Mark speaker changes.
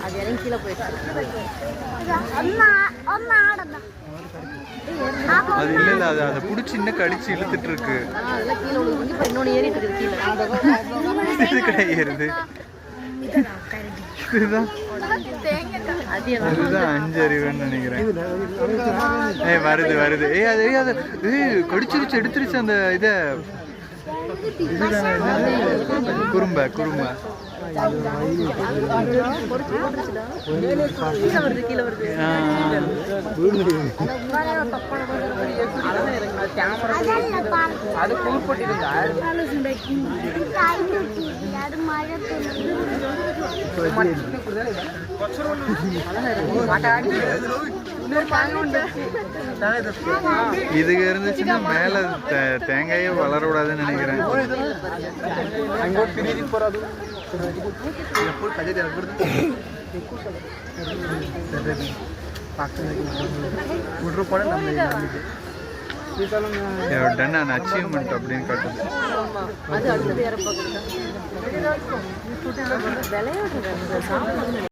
Speaker 1: அது இறங்கி கீழே போயிடுச்சு.
Speaker 2: அது இல்ல இல்ல அது அதை பிடிச்சி இன்னும் கடிச்சு இழுத்துட்டு இருக்கு.
Speaker 1: அதெல்லாம் கீழே விழுந்து இப்போ இன்னொன்று ஏறிட்டு இருக்குது கீழே.
Speaker 2: இது கடை ஏறுது. இதுதான் அதுதான் 5 அறிவுன்னு நினைக்கிறேன். வருது வருது. அது கடிச்சிருச்சு எடுத்துருச்சு அந்த இதை. குறும்ப குறும்ப இதுக்கு இருந்துச்சுன்னா மேல தேங்காயே வளர விடாதுன்னு நினைக்கிறேன். டன் அன் அச்சீவ்மெண்ட் அப்படின்னு காட்டுது.
Speaker 1: அது அடுத்தது யாரை பார்க்குறது விளையாடுறது.